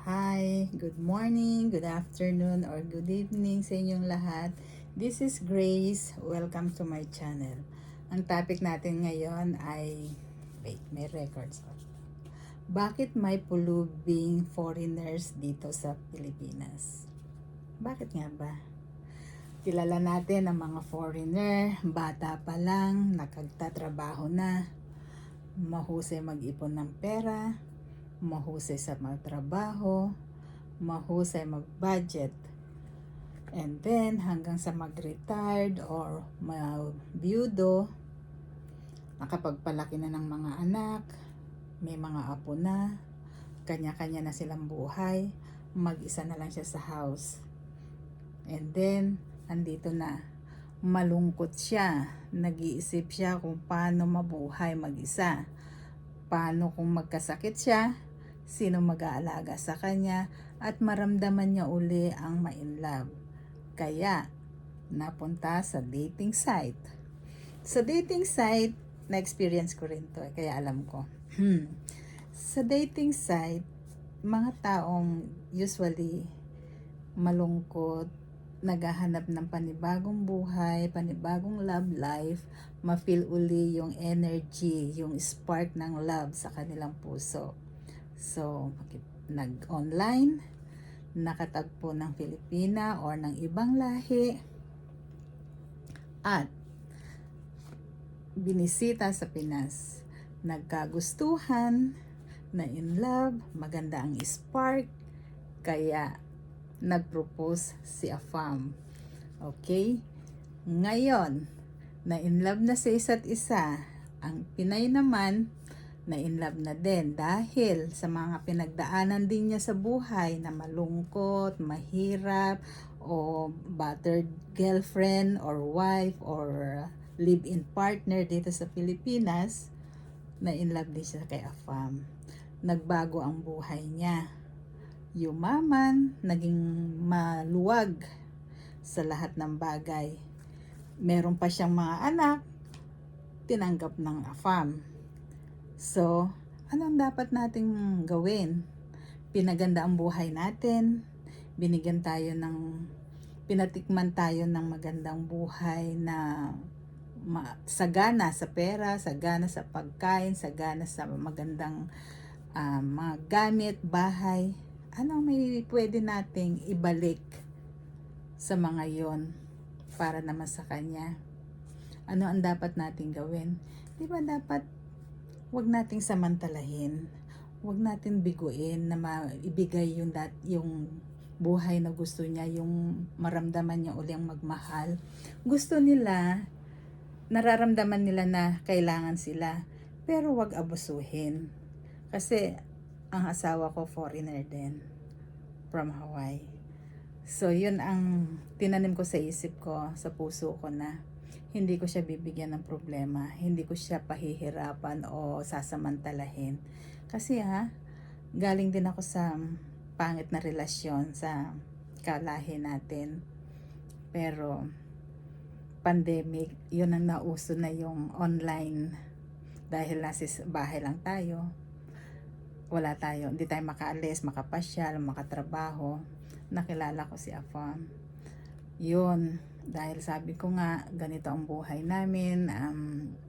Hi, good morning, good afternoon, or good evening sa inyong lahat. This is Grace. Welcome to my channel. Ang topic natin ngayon ay, wait, may records. Bakit may pulubing foreigners dito sa Pilipinas? Bakit nga ba? Kilala natin ang mga foreigner, bata pa lang, nakagtatrabaho na, mahusay mag-ipon ng pera, mahusay sa magtrabaho, mahusay mag-budget. And then, hanggang sa mag-retired or mag-byudo, nakapagpalaki na ng mga anak, may mga apo na, kanya-kanya na silang buhay, mag-isa na lang siya sa house. And then, andito na, malungkot siya, nag-iisip siya kung paano mabuhay mag-isa. Paano kung magkasakit siya, sino mag-aalaga sa kanya, at maramdaman niya uli ang ma-inlove. Kaya, napunta sa dating site. Sa dating site, na-experience ko rin to, kaya alam ko. Sa dating site, mga taong usually malungkot, naghahanap ng panibagong buhay, panibagong love life, ma-feel uli yung energy, yung spark ng love sa kanilang puso. So, nag-online, nakatagpo ng Filipina or ng ibang lahi, at binisita sa Pinas. Nagkagustuhan, na in love, maganda ang spark, kaya nag-propose si Afam. Okay? Ngayon, na in love na sa isa't isa, ang Pinay naman, na in love na din dahil sa mga pinagdaanan din niya sa buhay na malungkot, mahirap, o battered girlfriend or wife or live-in partner dito sa Pilipinas, na in love din siya kay Afam. Nagbago ang buhay niya. Yumaman, naging maluwag sa lahat ng bagay. Meron pa siyang mga anak, tinanggap ng Afam. So, anong dapat nating gawin? Pinaganda ang buhay natin, pinatikman tayo ng magandang buhay na sagana sa pera, sagana sa pagkain, sagana sa magandang mga gamit, bahay. Ano may pwede nating ibalik sa mga yon para naman sa kanya? Ano ang dapat nating gawin? Di ba dapat wag nating samantalahin, wag natin biguin na maibigay yung buhay na gusto niya, yung maramdaman niya uli ang magmahal. Gusto nila, nararamdaman nila na kailangan sila, pero wag abusuhin. Kasi ang asawa ko foreigner din, from Hawaii. So yun ang tinanim ko sa isip ko, sa puso ko, na hindi ko siya bibigyan ng problema, hindi ko siya pahihirapan o sasamantalahin. Kasi galing din ako sa pangit na relasyon sa kalahi natin. Pero pandemic, yun ang nauso na, yung online. Dahil nasa bahay lang tayo, hindi tayo makaalis, makapasyal, makatrabaho. Nakilala ko si Afam. Yun, dahil sabi ko nga, ganito ang buhay namin,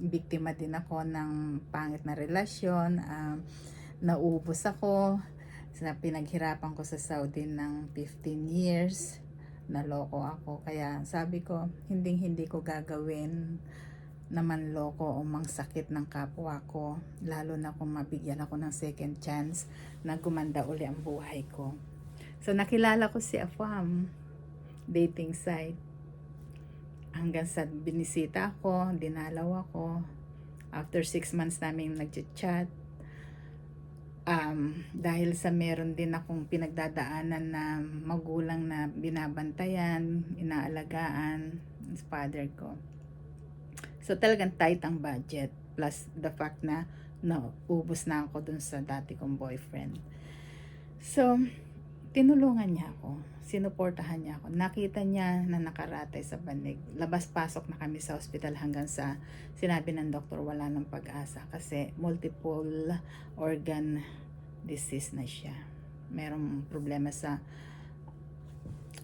biktima din ako ng pangit na relasyon, naubos ako sa pinaghirapan ko sa Saudi ng 15 years, naloko ako. Kaya sabi ko, hindi ko gagawin naman loko o mangsakit ng kapwa ko, lalo na kung mabigyan ako ng second chance na gumanda uli ang buhay ko. So nakilala ko si Afam, dating site, hanggang sa binisita ako, dinalaw ako. After 6 months namin nag-chat, dahil sa meron din akong pinagdadaanan na magulang na binabantayan, inaalagaan, is father ko. So talagang tight ang budget, plus the fact na naubos na ako dun sa dati kong boyfriend. So tinulungan niya ako, sinuportahan niya ako. Nakita niya na nakaratay sa banig. Labas-pasok na kami sa ospital hanggang sa sinabi ng doktor wala ng pag-asa kasi multiple organ disease na siya. merong problema sa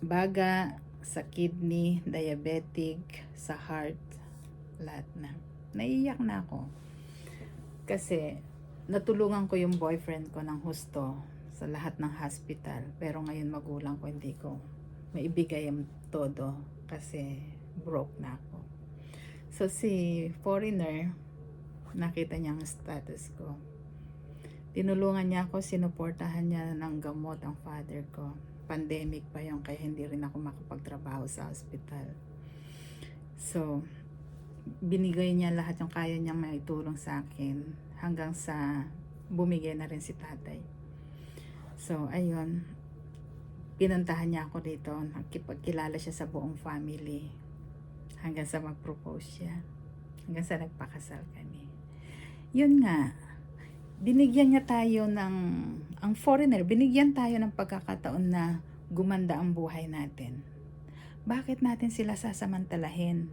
baga, sa kidney, diabetic, sa heart, lahat na. Naiiyak na ako. Kasi natulungan ko yung boyfriend ko ng husto sa lahat ng hospital. Pero ngayon magulang ko, hindi ko maibigay ang todo kasi broke na ako. So si foreigner, nakita niya ang status ko. Tinulungan niya ako, sinuportahan niya ng gamot ang father ko. Pandemic pa yung kaya hindi rin ako makapagtrabaho sa hospital. So, binigay niya lahat yung kaya niyang maitulong sa akin hanggang sa bumigay na rin si tatay. So, ayun. Pinuntahan niya ako dito. Nakipagkilala siya sa buong family. Hanggang sa mag-propose siya. Hanggang sa nagpakasal kami. Yun nga. Binigyan niya tayo ang foreigner, binigyan tayo ng pagkakataon na gumanda ang buhay natin. Bakit natin sila sasamantalahin?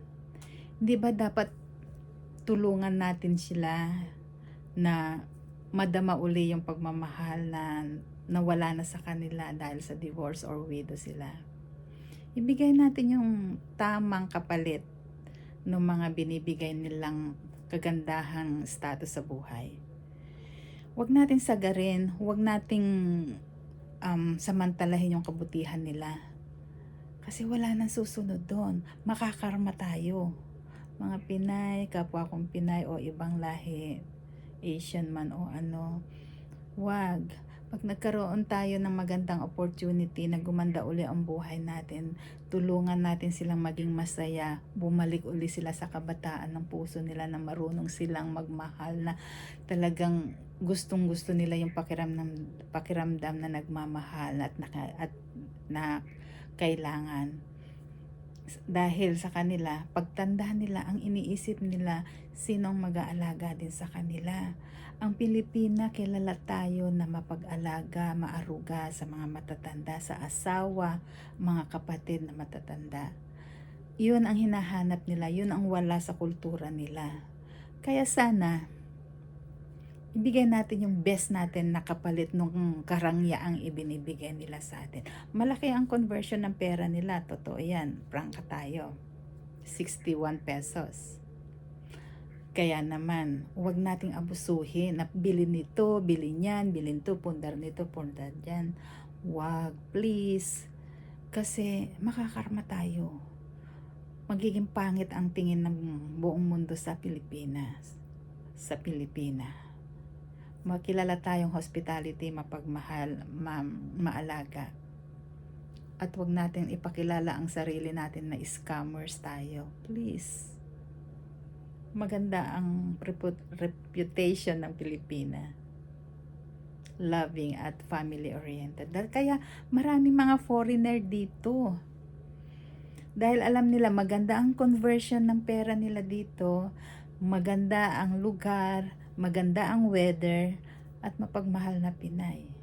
Di ba dapat tulungan natin sila na madama uli yung pagmamahal na nawala na sa kanila dahil sa divorce or widow sila. Ibigay natin yung tamang kapalit ng mga binibigay nilang kagandahang status sa buhay. Huwag natin sagarin, huwag nating samantalahin yung kabutihan nila. Kasi wala nang susunod doon. Makakarma tayo. Mga Pinay, kapwa kong Pinay o ibang lahi, Asian man o ano, wag. Pag nagkaroon tayo ng magandang opportunity na gumanda uli ang buhay natin, tulungan natin silang maging masaya, bumalik uli sila sa kabataan ng puso nila na marunong silang magmahal, na talagang gustong gusto nila yung pakiramdam na nagmamahal at na kailangan. Dahil sa kanila, pagtanda nila, ang iniisip nila, sinong mag-aalaga din sa kanila. Ang Pilipina, kilala tayo na mapag-alaga, maaruga sa mga matatanda, sa asawa, mga kapatid na matatanda. Yun ang hinahanap nila, yun ang wala sa kultura nila. Kaya sana, ibigay natin yung best natin na kapalit nung karangyaang ibinibigay nila sa atin. Malaki ang conversion ng pera nila, totoo yan, prangka tayo. 61 pesos. Kaya naman, huwag nating abusuhin na bilhin nito, bilhin yan, bilhin to, pundar nito, pundar dyan. Huwag, please. Kasi makakarma tayo. Magiging pangit ang tingin ng buong mundo sa Pilipinas. Sa Pilipina. Makilala tayong hospitality, mapagmahal, maalaga. At huwag natin ipakilala ang sarili natin na scammers tayo. Please. Maganda ang reputation ng Pilipina. Loving at family-oriented. Kaya maraming mga foreigner dito. Dahil alam nila maganda ang conversion ng pera nila dito, maganda ang lugar, maganda ang weather, at mapagmahal na Pinay.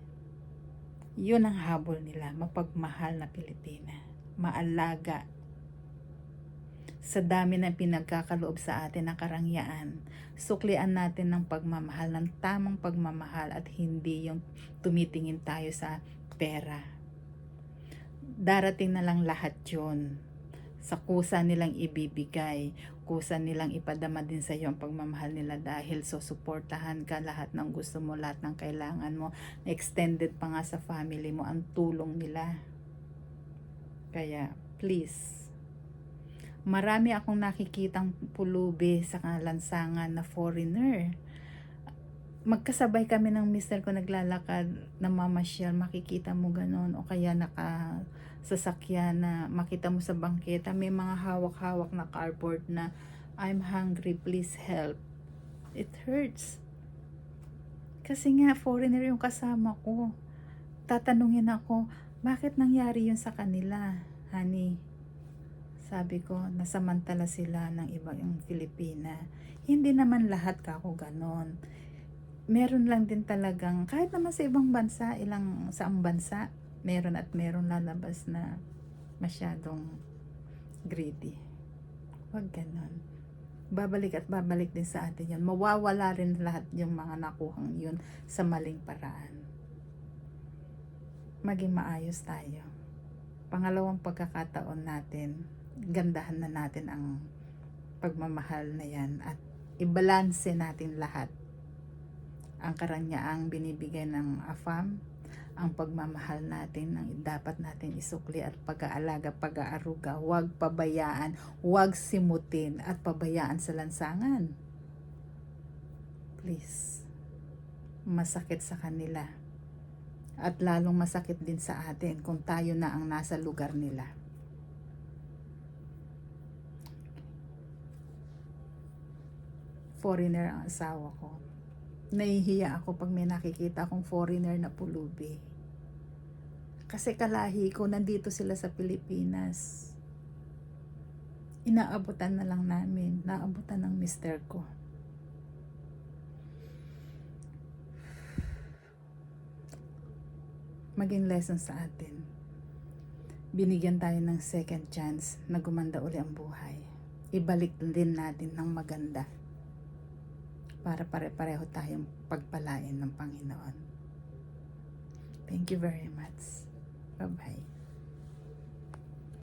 Yun ang habol nila, mapagmahal na Pilipina. Maalaga. Sa dami ng pinagkakaloob sa atin ng karangyaan, suklian natin ng pagmamahal, ng tamang pagmamahal, at hindi yung tumitingin tayo sa pera. Darating na lang lahat yun. Sa kusa nilang ibibigay, kusa nilang ipadama din sa iyo ang pagmamahal nila dahil susuportahan ka lahat ng gusto mo, lahat ng kailangan mo. Extended pa nga sa family mo ang tulong nila. Kaya, please, marami akong nakikitang pulubi sa lansangan na foreigner. Magkasabay kami ng mister ko naglalakad, namamasyal, makikita mo ganon, o kaya sasakyan na makita mo sa bangketa, may mga hawak-hawak na cardboard na I'm hungry, please help. It hurts. Kasi nga foreigner yung kasama ko. Tatanungin ako, bakit nangyari yun sa kanila, honey? Sabi ko, nasamantala sila ng iba yung Pilipina. Hindi naman lahat kako ganon. Meron lang din talagang, kahit naman sa ibang bansa, saang bansa, meron at meron lalabas na masyadong greedy. Huwag ganon. Babalik at babalik din sa atin yan. Mawawala rin lahat yung mga nakuhang yun sa maling paraan. maging maayos tayo. Pangalawang pagkakataon natin, gandahan na natin ang pagmamahal na yan at ibalanse natin lahat. Ang karanyaang binibigay ng AFAM, ang pagmamahal natin, ang dapat natin isukli at pag-aalaga, pag-aaruga, huwag pabayaan, huwag simutin at pabayaan sa lansangan. Please, masakit sa kanila. At lalong masakit din sa atin kung tayo na ang nasa lugar nila. Foreigner ang asawa ko. Nahihiya ako pag may nakikita akong foreigner na pulubi. Kasi kalahi ko, nandito sila sa Pilipinas. Inaabutan na lang namin, naabutan ng mister ko. Maging lesson sa atin. Binigyan tayo ng second chance na gumanda uli ang buhay. Ibalik din natin ng maganda para pare-pareho tayong pagpalain ng Panginoon. Thank you very much. Bye-bye.